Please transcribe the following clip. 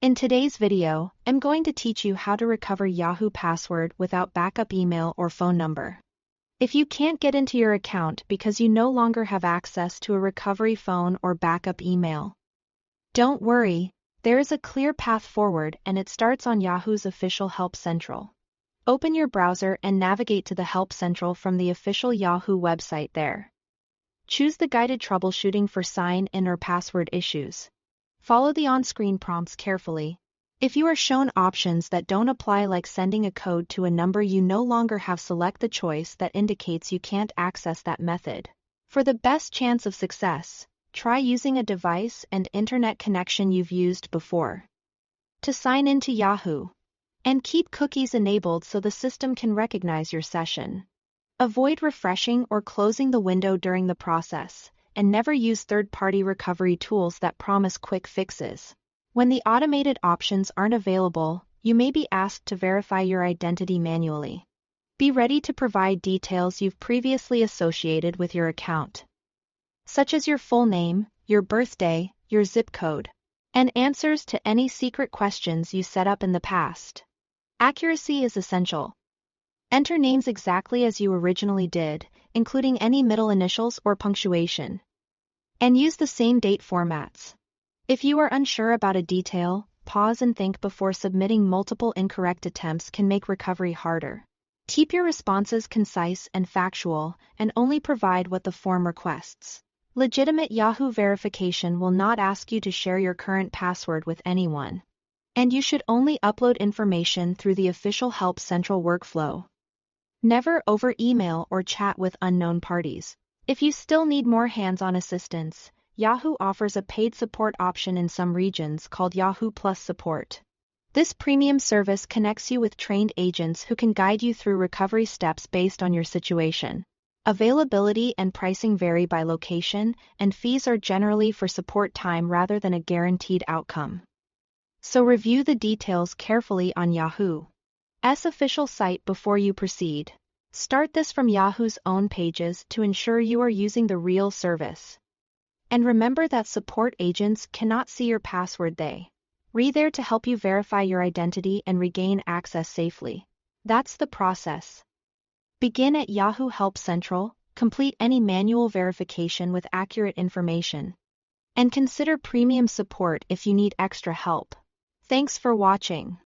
In today's video, I'm going to teach you how to recover Yahoo password without backup email or phone number. If you can't get into your account because you no longer have access to a recovery phone or backup email, don't worry, there is a clear path forward and it starts on Yahoo's official Help Central. Open your browser and navigate to the Help Central from the official Yahoo website there. Choose the guided troubleshooting for sign-in or password issues. Follow the on-screen prompts carefully. If you are shown options that don't apply, like sending a code to a number you no longer have, select the choice that indicates you can't access that method. For the best chance of success, try using a device and internet connection you've used before. To sign into Yahoo, and keep cookies enabled so the system can recognize your session. Avoid refreshing or closing the window during the process, and never use third-party recovery tools that promise quick fixes. When the automated options aren't available, you may be asked to verify your identity manually. Be ready to provide details you've previously associated with your account, such as your full name, your birthday, your zip code, and answers to any secret questions you set up in the past. Accuracy is essential. Enter names exactly as you originally did, including any middle initials or punctuation. And use the same date formats. If you are unsure about a detail, pause and think before submitting. Multiple incorrect attempts can make recovery harder. Keep your responses concise and factual, and only provide what the form requests. Legitimate Yahoo verification will not ask you to share your current password with anyone. And you should only upload information through the official Help Central workflow. Never over email or chat with unknown parties. If you still need more hands-on assistance, Yahoo offers a paid support option in some regions called Yahoo Plus Support. This premium service connects you with trained agents who can guide you through recovery steps based on your situation. Availability and pricing vary by location, and fees are generally for support time rather than a guaranteed outcome. So review the details carefully on Yahoo's official site before you proceed. Start this from Yahoo's own pages to ensure you are using the real service. And remember that support agents cannot see your password. They are there to help you verify your identity and regain access safely. That's the process. Begin at Yahoo Help Central, complete any manual verification with accurate information, and consider premium support if you need extra help. Thanks for watching.